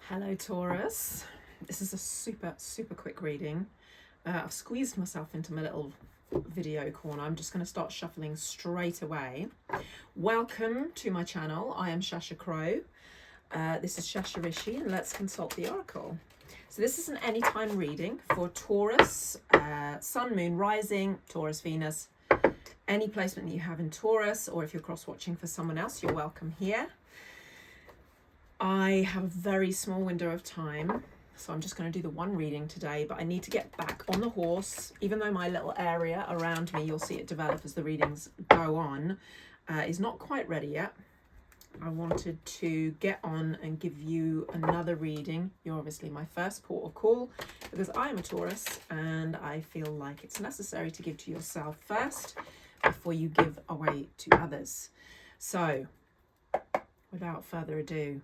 Hello Taurus, this is a super quick reading. I've squeezed myself into my little video corner. I'm just going to start shuffling straight away. Welcome to my channel. I am Shasha Crow. This is Shasha Rishi, and let's consult the oracle. So this is an anytime reading for Taurus, Sun, Moon, Rising, Taurus, Venus. Any placement that you have in Taurus, or if you're cross-watching for someone else, you're welcome here. I have a very small window of time, so I'm just going to do the one reading today, but I need to get back on the horse. Even though my little area around me, you'll see it develop as the readings go on, is not quite ready yet. I wanted to get on and give you another reading. You're obviously my first port of call because I am a Taurus and I feel like it's necessary to give to yourself first before you give away to others. So without further ado,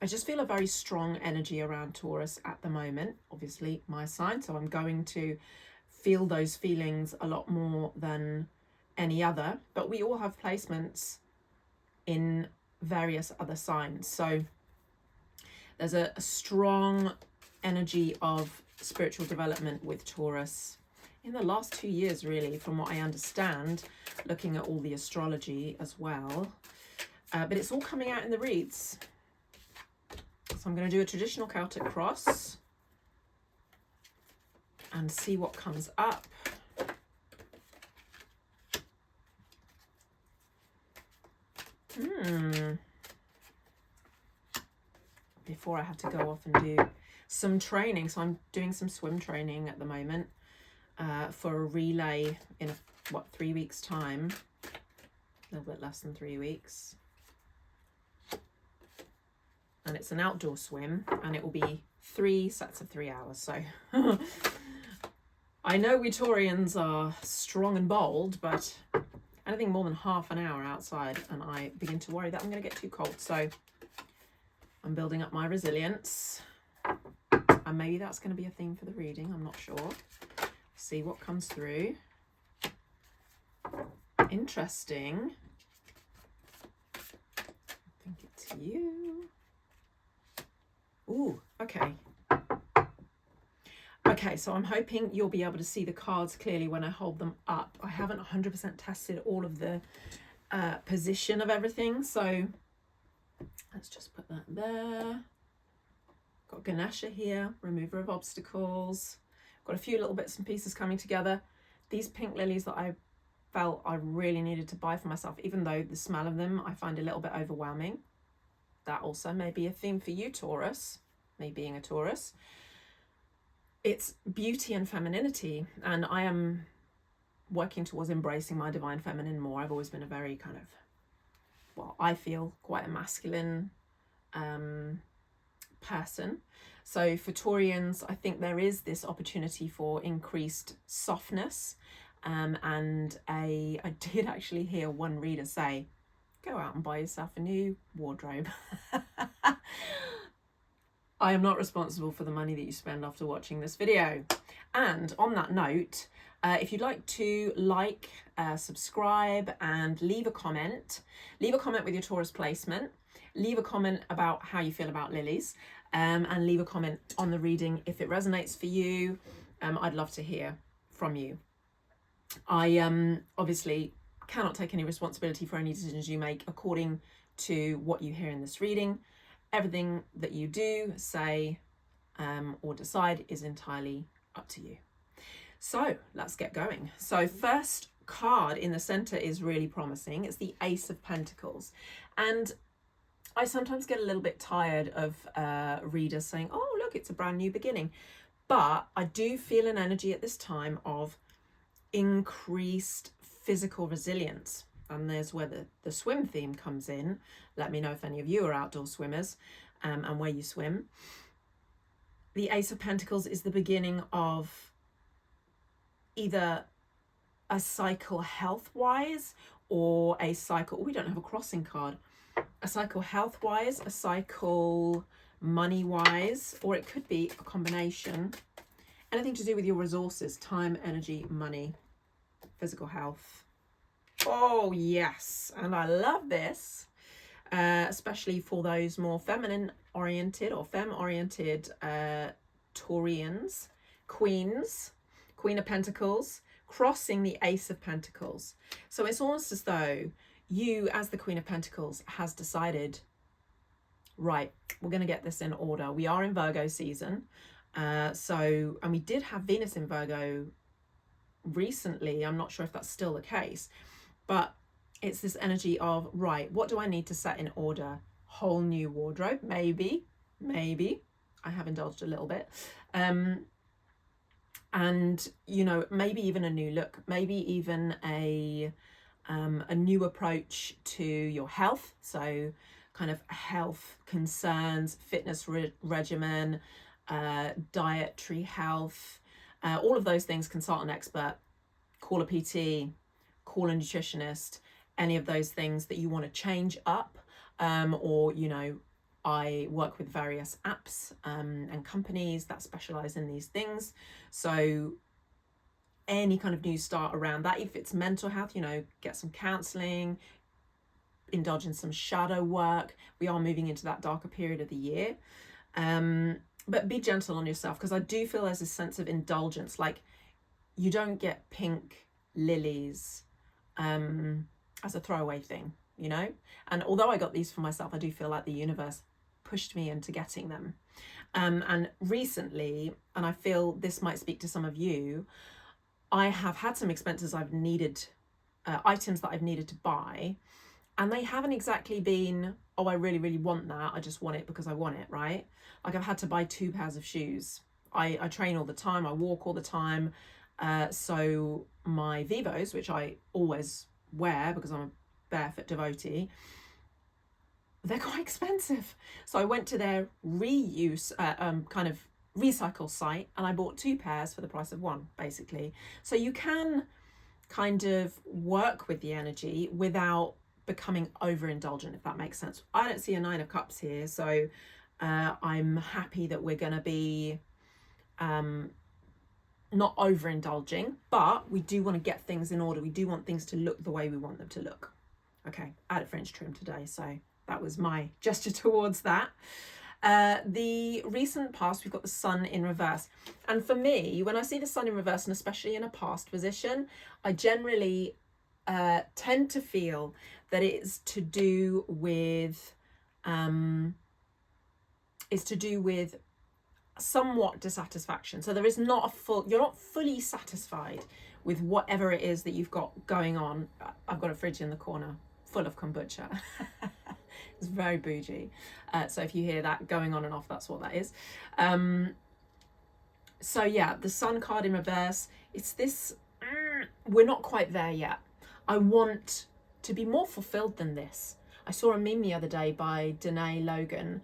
I just feel a very strong energy around Taurus at the moment. Obviously my sign, so I'm going to feel those feelings a lot more than any other, but we all have placements in various other signs. So there's a strong energy of spiritual development with Taurus in the last 2 years, really, from what I understand, looking at all the astrology as well. But it's all coming out in the reads. So I'm going to do a traditional Celtic cross and see what comes up. Before I have to go off and do some training. So I'm doing some swim training at the moment for a relay in, 3 weeks time? A little bit less than 3 weeks. And it's an outdoor swim, and it will be 3 sets of 3 hours. So I know we Taurians are strong and bold, but anything more than half an hour outside and I begin to worry that I'm going to get too cold. So I'm building up my resilience, and maybe that's going to be a theme for the reading. I'm not sure. See what comes through. Interesting. I think it's you. Ooh, okay. Okay, so I'm hoping you'll be able to see the cards clearly when I hold them up. I haven't 100% tested all of the position of everything, so let's just put that there. Got Ganesha here, remover of obstacles. Got a few little bits and pieces coming together. These pink lilies that I felt I really needed to buy for myself, even though the smell of them I find a little bit overwhelming. That also may be a theme for you, Taurus, me being a Taurus. It's beauty and femininity, and I am working towards embracing my divine feminine more. I've always been a very kind of, well, I feel quite a masculine person. So for Taurians, I think there is this opportunity for increased softness, and I did actually hear one reader say, go out and buy yourself a new wardrobe. I am not responsible for the money that you spend after watching this video. And on that note, if you'd like to subscribe and leave a comment with your Taurus placement, leave a comment about how you feel about lilies, and leave a comment on the reading if it resonates for you. I'd love to hear from you. I obviously cannot take any responsibility for any decisions you make according to what you hear in this reading. Everything that you do, say, or decide is entirely up to you. So let's get going. So first card in the center is really promising. It's the Ace of Pentacles. And I sometimes get a little bit tired of readers saying, oh, look, it's a brand new beginning. But I do feel an energy at this time of increased physical resilience. And there's where the swim theme comes in. Let me know if any of you are outdoor swimmers and where you swim. The Ace of Pentacles is the beginning of either a cycle health-wise or a cycle, we don't have a crossing card, a cycle health-wise, a cycle money-wise, or it could be a combination. Anything to do with your resources, time, energy, money, physical health. Oh, yes. And I love this. especially for those more feminine oriented or femme oriented Taurians, queens, Queen of Pentacles, crossing the Ace of Pentacles. So it's almost as though you, as the Queen of Pentacles, has decided, right, we're going to get this in order. We are in Virgo season. And we did have Venus in Virgo recently. I'm not sure if that's still the case, but it's this energy of, right, what do I need to set in order? Whole new wardrobe, maybe. I have indulged a little bit. And, you know, maybe even a new look, maybe even a new approach to your health. So kind of health concerns, fitness regimen, dietary health, all of those things. Consult an expert, call a PT, call a nutritionist, any of those things that you want to change up. Or, you know, I work with various apps and companies that specialize in these things. So any kind of new start around that, if it's mental health, you know, get some counseling, indulge in some shadow work. We are moving into that darker period of the year. But be gentle on yourself, because I do feel there's a sense of indulgence. Like, you don't get pink lilies as a throwaway thing, you know? And although I got these for myself, I do feel like the universe pushed me into getting them. And recently, and I feel this might speak to some of you, I have had some expenses I've needed, items that I've needed to buy, and they haven't exactly been, oh, I really, really want that. I just want it because I want it, right? Like, I've had to buy 2 pairs of shoes. I train all the time. I walk all the time. So my Vivos, which I always wear because I'm a barefoot devotee, they're quite expensive. So I went to their reuse kind of recycle site, and I bought 2 pairs for the price of 1, basically. So you can kind of work with the energy without becoming overindulgent, if that makes sense. I don't see a 9 of Cups here, so I'm happy that we're going to be not overindulging, but we do want to get things in order. We do want things to look the way we want them to look. Okay, I had a French trim today, so that was my gesture towards that. The recent past, we've got the Sun in reverse. And for me, when I see the Sun in reverse, and especially in a past position, I generally tend to feel that it's to do with somewhat dissatisfaction. So there is not you're not fully satisfied with whatever it is that you've got going on. I've got a fridge in the corner full of kombucha. It's very bougie. So if you hear that going on and off, that's what that is. So yeah, the Sun card in reverse, it's this, we're not quite there yet. I want to be more fulfilled than this. I saw a meme the other day by Danae Logan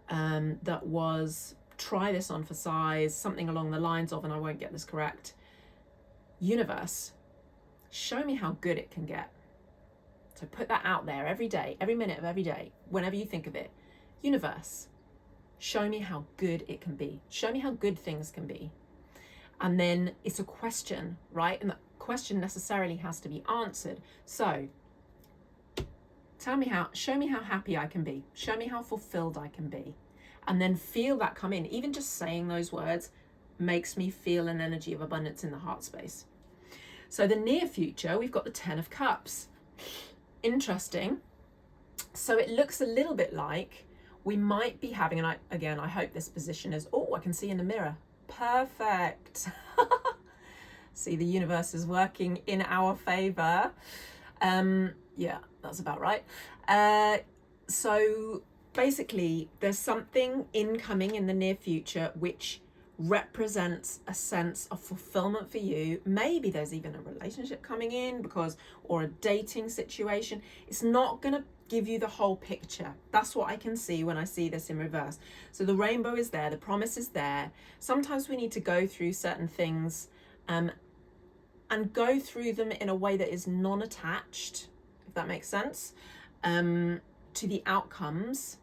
that was, try this on for size, something along the lines of, and I won't get this correct, universe, show me how good it can get. So put that out there every day, every minute of every day, whenever you think of it. Universe, show me how good it can be. Show me how good things can be. And then it's a question, right? And that question necessarily has to be answered. So show me how happy I can be. Show me how fulfilled I can be. And then feel that come in. Even just saying those words makes me feel an energy of abundance in the heart space. So the near future, we've got the 10 of Cups. Interesting. So it looks a little bit like we might be having, and I hope this position is, oh, I can see in the mirror. Perfect. See, the universe is working in our favor. Yeah, that's about right. So basically, there's something incoming in the near future which represents a sense of fulfillment for you. Maybe there's even a relationship coming in or a dating situation. It's not going to give you the whole picture. That's what I can see when I see this in reverse. So the rainbow is there, the promise is there. Sometimes we need to go through certain things and go through them in a way that is non-attached, if that makes sense, to the outcomes,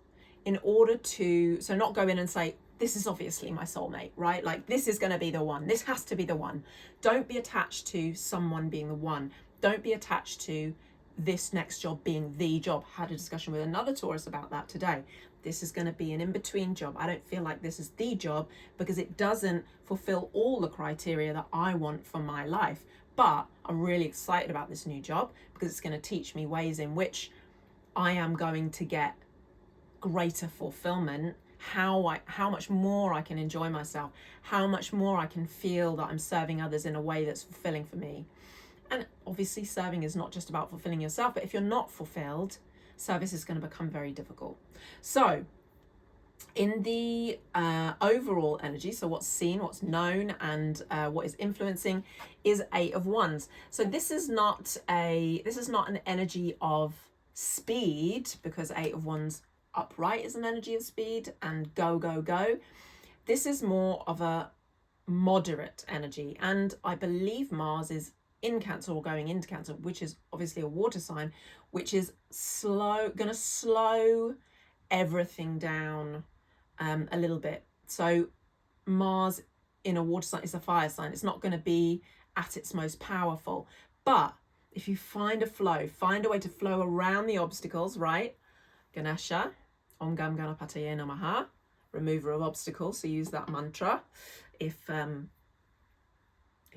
in order to, so not go in and say, this is obviously my soulmate, right? Like, this is going to be the one. This has to be the one. Don't be attached to someone being the one. Don't be attached to this next job being the job. I had a discussion with another Taurus about that today. This is going to be an in-between job. I don't feel like this is the job because it doesn't fulfill all the criteria that I want for my life. But I'm really excited about this new job because it's going to teach me ways in which I am going to get greater fulfillment, how much more I can enjoy myself, how much more I can feel that I'm serving others in a way that's fulfilling for me. And obviously serving is not just about fulfilling yourself, but if you're not fulfilled, service is going to become very difficult. So in the overall energy, so what's seen, what's known, and what is influencing is Eight of Wands. So this is not an energy of speed, because Eight of Wands upright is an energy of speed and go, go, go. This is more of a moderate energy, and I believe Mars is in Cancer or going into Cancer, which is obviously a water sign, which is gonna slow everything down a little bit. So Mars in a water sign is a fire sign. It's not going to be at its most powerful, but if you find a way to flow around the obstacles, right? Ganesha, Om Gam Ganapataye Namaha, remover of obstacles. So use that mantra if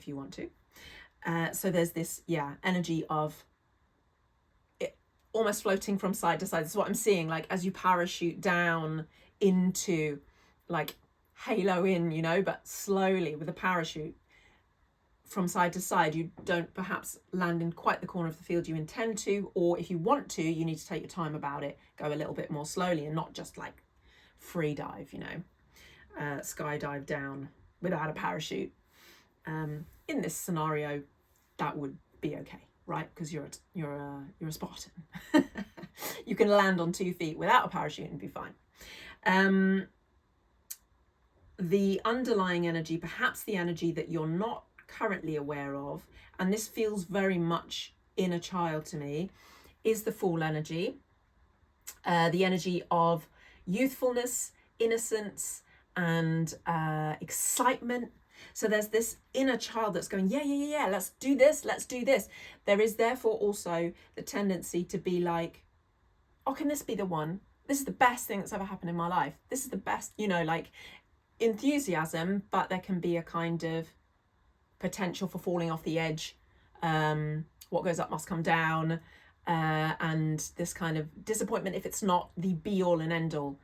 you want to. So there's this, energy of it almost floating from side to side. This is what I'm seeing, like as you parachute down into, like halo in, but slowly with a parachute from side to side. You don't perhaps land in quite the corner of the field you intend to, or if you want to, you need to take your time about it, go a little bit more slowly and not just like free dive, skydive down without a parachute. In this scenario, that would be okay, right? Because you're a Spartan. You can land on 2 feet without a parachute and be fine. The underlying energy, perhaps the energy that you're not currently aware of, and this feels very much inner child to me, is the Fool energy. The energy of youthfulness, innocence, and excitement. So there's this inner child that's going, yeah, let's do this. There is therefore also the tendency to be like, oh, can this be the one? This is the best thing that's ever happened in my life. This is the best, like enthusiasm, but there can be a kind of potential for falling off the edge. What goes up must come down. And this kind of disappointment if it's not the be all and end all.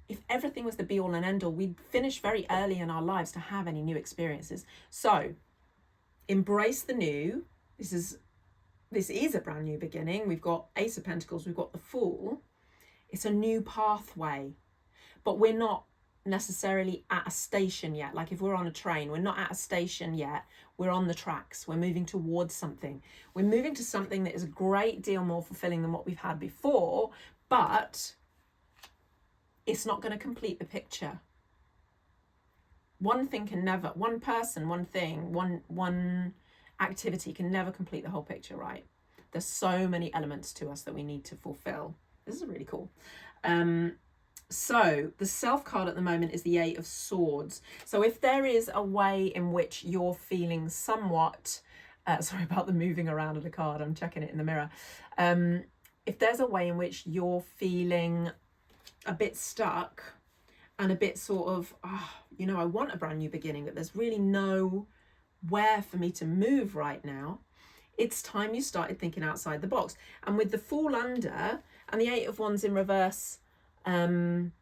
If everything was the be all and end all, we'd finish very early in our lives to have any new experiences. So embrace the new. This is a brand new beginning. We've got Ace of Pentacles, we've got the Fool. It's a new pathway, but we're not necessarily at a station yet. Like if we're on a train, we're not at a station yet. We're on the tracks. We're moving towards something. We're moving to something that is a great deal more fulfilling than what we've had before, but it's not going to complete the picture. One person, one thing, one activity can never complete the whole picture, right? There's so many elements to us that we need to fulfill. This is really cool. So the Self card at the moment is the Eight of Swords. So if there is a way in which you're feeling somewhat, sorry about the moving around of the card, I'm checking it in the mirror. If there's a way in which you're feeling a bit stuck and a bit sort of, I want a brand new beginning, but there's really nowhere for me to move right now, it's time you started thinking outside the box. And with the Fool under and the Eight of Wands in reverse, can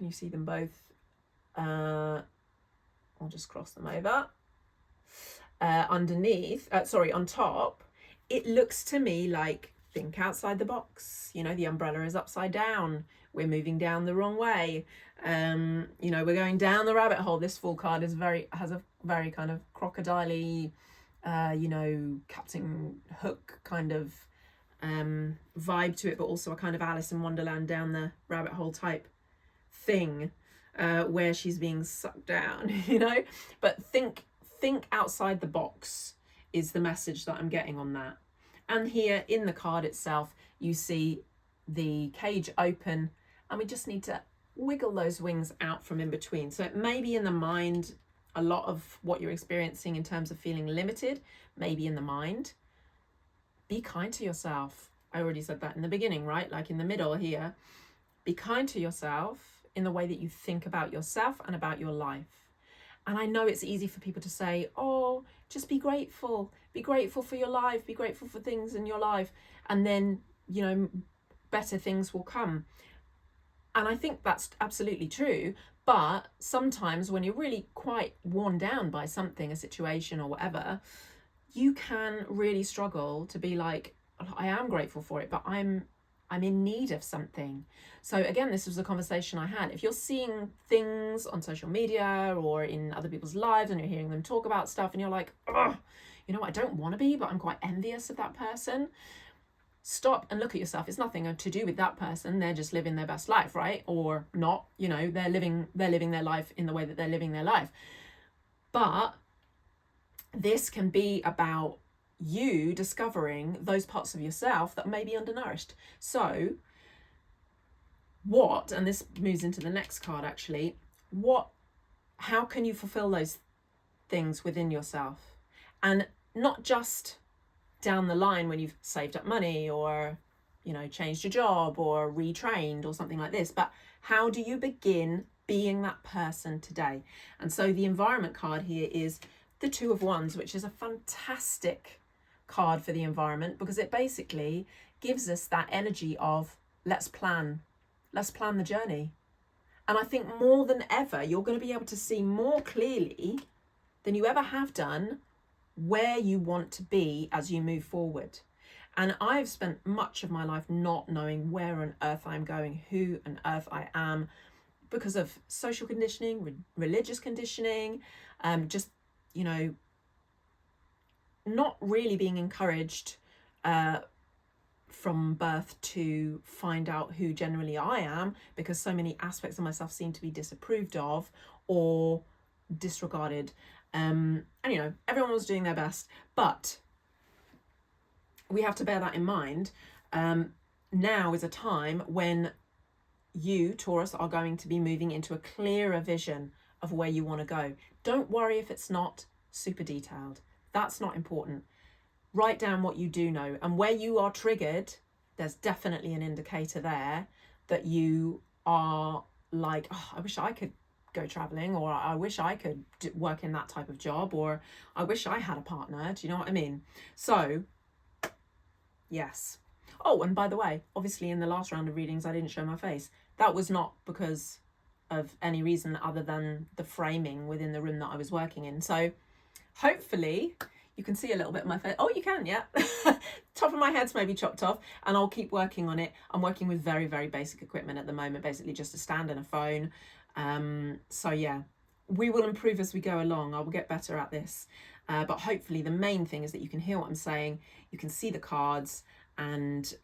you see them both? I'll just cross them over. On top, it looks to me like think outside the box. The umbrella is upside down. We're moving down the wrong way. We're going down the rabbit hole. This Fool card has a very kind of crocodile-y, Captain Hook kind of vibe to it, but also a kind of Alice in Wonderland down the rabbit hole type thing, where she's being sucked down, But think outside the box is the message that I'm getting on that. And here in the card itself, you see the cage open, and we just need to wiggle those wings out from in between. So it may be in the mind, a lot of what you're experiencing in terms of feeling limited, maybe in the mind. be kind to yourself. I already said that in the beginning, right? Like in the middle here, be kind to yourself in the way that you think about yourself and about your life. And I know it's easy for people to say, oh, just be grateful for your life, be grateful for things in your life, and then, you know, better things will come. And I think that's absolutely true. But sometimes when you're really quite worn down by something, a situation or whatever, you can really struggle to be like, I am grateful for it, but I'm in need of something. So again, this was a conversation I had. If you're seeing things on social media or in other people's lives and you're hearing them talk about stuff and you're like, oh, you know, I don't want to be, but I'm quite envious of that person. Stop and look at yourself. It's nothing to do with that person. They're just living their best life, right? Or not, you know, they're living their life in the way that they're living their life. But this can be about you discovering those parts of yourself that may be undernourished. So what, and this moves into the next card actually, how can you fulfill those things within yourself? And not just down the line when you've saved up money or, you know, changed your job or retrained or something like this, but how do you begin being that person today? And so the environment card here is the Two of Wands, which is a fantastic card for the environment because it basically gives us that energy of let's plan the journey. And I think more than ever, you're going to be able to see more clearly than you ever have done where you want to be as you move forward. And I've spent much of my life not knowing where on earth I'm going, who on earth I am, because of social conditioning, religious conditioning, just, you know, not really being encouraged from birth to find out who generally I am, because so many aspects of myself seem to be disapproved of or disregarded. And you know, everyone was doing their best, but we have to bear that in mind. Now is a time when you, Taurus, are going to be moving into a clearer vision of where you want to go. Don't worry if it's not super detailed. That's not important. Write down what you do know, and where you are triggered, there's definitely an indicator there that you are like, oh, I wish I could go traveling, or I wish I could work in that type of job, or I wish I had a partner. Do you know what I mean? So yes. Oh, and by the way, obviously in the last round of readings I didn't show my face. That was not because of any reason other than the framing within the room that I was working in. So hopefully you can see a little bit of my face. Oh, you can, yeah. Top of my head's maybe chopped off, and I'll keep working on it. I'm working with very, very basic equipment at the moment, basically just a stand and a phone. So yeah, we will improve as we go along. I will get better at this. But hopefully the main thing is that you can hear what I'm saying, you can see the cards, and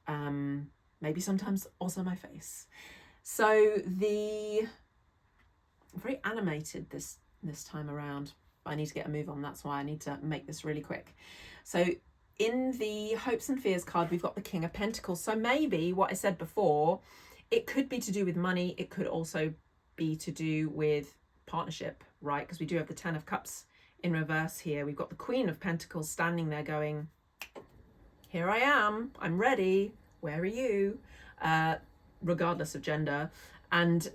maybe sometimes also my face. So I'm very animated this time around. I need to get a move on. That's why I need to make this really quick. So in the hopes and fears card, we've got the King of Pentacles. So maybe what I said before, it could be to do with money. It could also be to do with partnership, right? Because we do have the Ten of Cups in reverse here. We've got the Queen of Pentacles standing there going, here I am, I'm ready, where are you? Regardless of gender. And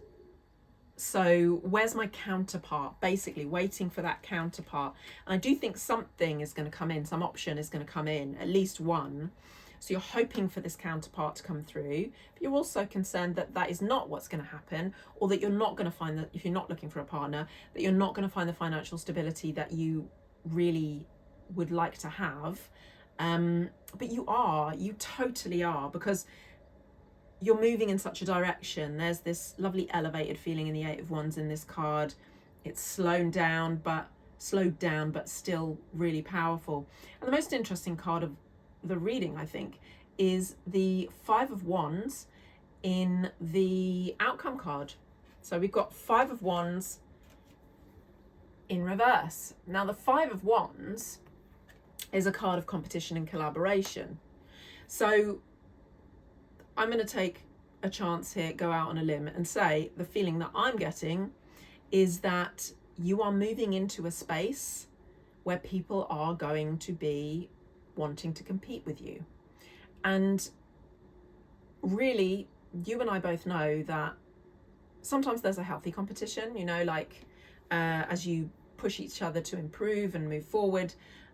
so where's my counterpart? Basically waiting for that counterpart. And I do think something is going to come in, some option is going to come in, at least one. So you're hoping for this counterpart to come through, but you're also concerned that that is not what's going to happen, or that you're not going to find that, if you're not looking for a partner, that you're not going to find the financial stability that you really would like to have. But you totally are, because you're moving in such a direction. There's this lovely elevated feeling in the Eight of Wands in this card. It's slowed down, but still really powerful. And the most interesting card of the reading, I think, is the Five of Wands in the outcome card. So we've got Five of Wands in reverse. Now the Five of Wands is a card of competition and collaboration. So I'm going to take a chance here, go out on a limb and say the feeling that I'm getting is that you are moving into a space where people are going to be wanting to compete with you. And really, you and I both know that sometimes there's a healthy competition, you know, like as you push each other to improve and move forward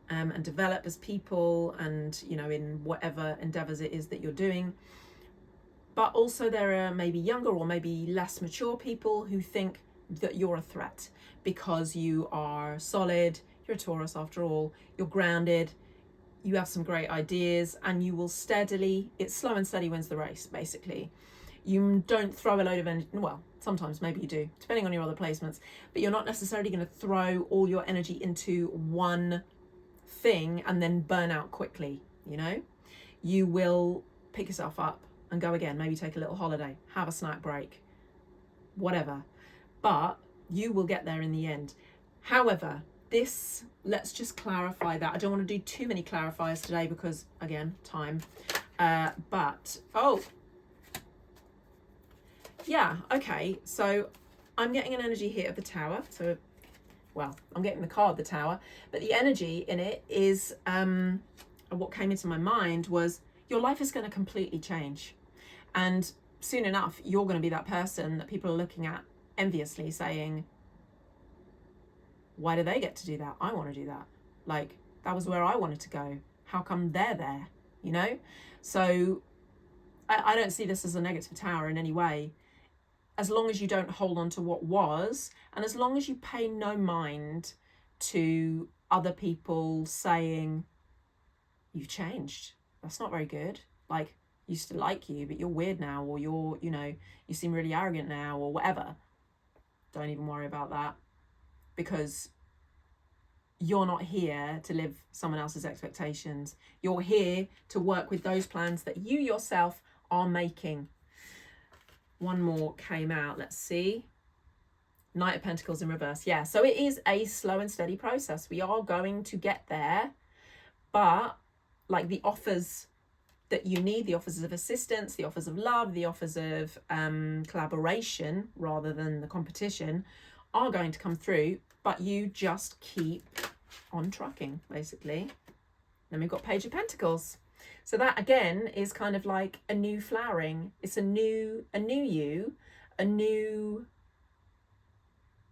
and develop as people and, you know, in whatever endeavors it is that you're doing. But also there are maybe younger or maybe less mature people who think that you're a threat because you are solid, you're a Taurus after all, you're grounded, you have some great ideas, and you will steadily, it's slow and steady wins the race, basically. You don't throw a load of energy, well, sometimes maybe you do, depending on your other placements, but you're not necessarily going to throw all your energy into one thing and then burn out quickly, you know? You will pick yourself up and go again, maybe take a little holiday, have a snack break, whatever. But you will get there in the end. However, this, let's just clarify that. I don't want to do too many clarifiers today because, again, time. Yeah, okay, so I'm getting an energy here of the Tower. So, well, I'm getting the card, the Tower, but the energy in it is, what came into my mind was your life is going to completely change. And soon enough, you're going to be that person that people are looking at enviously saying, why do they get to do that? I want to do that. Like, that was where I wanted to go. How come they're there? You know? So I don't see this as a negative Tower in any way. As long as you don't hold on to what was, and as long as you pay no mind to other people saying, you've changed. That's not very good. Like, used to like you, but you're weird now, or you're, you know, you seem really arrogant now, or whatever. Don't even worry about that, because you're not here to live someone else's expectations. You're here to work with those plans that you yourself are making. One more came out. Let's see. Knight of Pentacles in reverse. Yeah, so it is a slow and steady process. We are going to get there, but like the offers that you need, the offers of assistance, the offers of love, the offers of collaboration rather than the competition are going to come through, but you just keep on trucking, basically. Then we've got Page of Pentacles. So that again is kind of like a new flowering. It's a new you,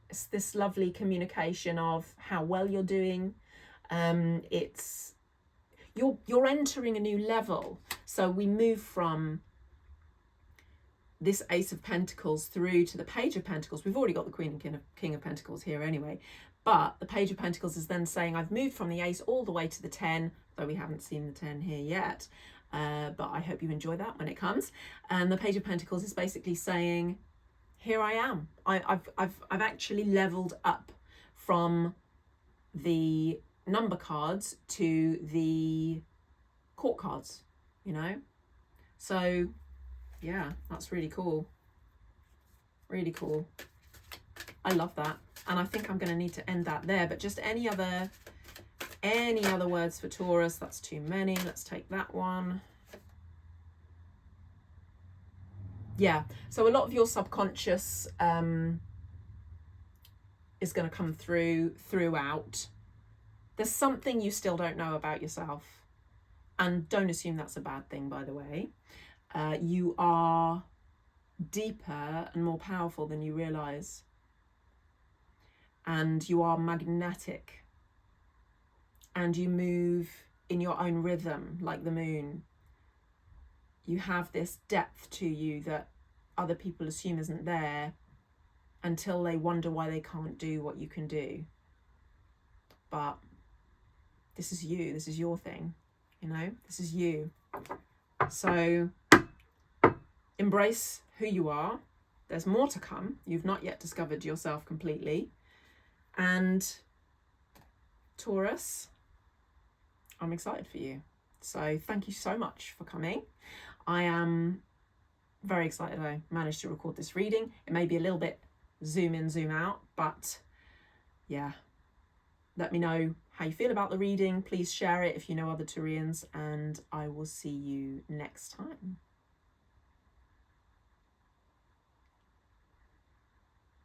it's this lovely communication of how well you're doing. It's you're entering a new level. So we move from this Ace of Pentacles through to the Page of Pentacles. We've already got the Queen and King of Pentacles here anyway, but the Page of Pentacles is then saying I've moved from the Ace all the way to the 10, though we haven't seen the 10 here yet, but I hope you enjoy that when it comes. And the Page of Pentacles is basically saying, here I am. I've actually leveled up from the number cards to the court cards, you know? So yeah, that's really cool. Really cool. I love that. And I think I'm going to need to end that there, but just any other words for Taurus? That's too many. Let's take that one. Yeah, so a lot of your subconscious is going to come throughout. There's something you still don't know about yourself, and don't assume that's a bad thing, by the way. You are deeper and more powerful than you realize, and you are magnetic, and you move in your own rhythm like the moon. You have this depth to you that other people assume isn't there until they wonder why they can't do what you can do. But this is you, this is your thing, you know, this is you. So embrace who you are. There's more to come. You've not yet discovered yourself completely. And Taurus, I'm excited for you. So thank you so much for coming. I am very excited I managed to record this reading. It may be a little bit zoom in, zoom out, but yeah, let me know how you feel about the reading. Please share it if you know other Taurians, and I will see you next time.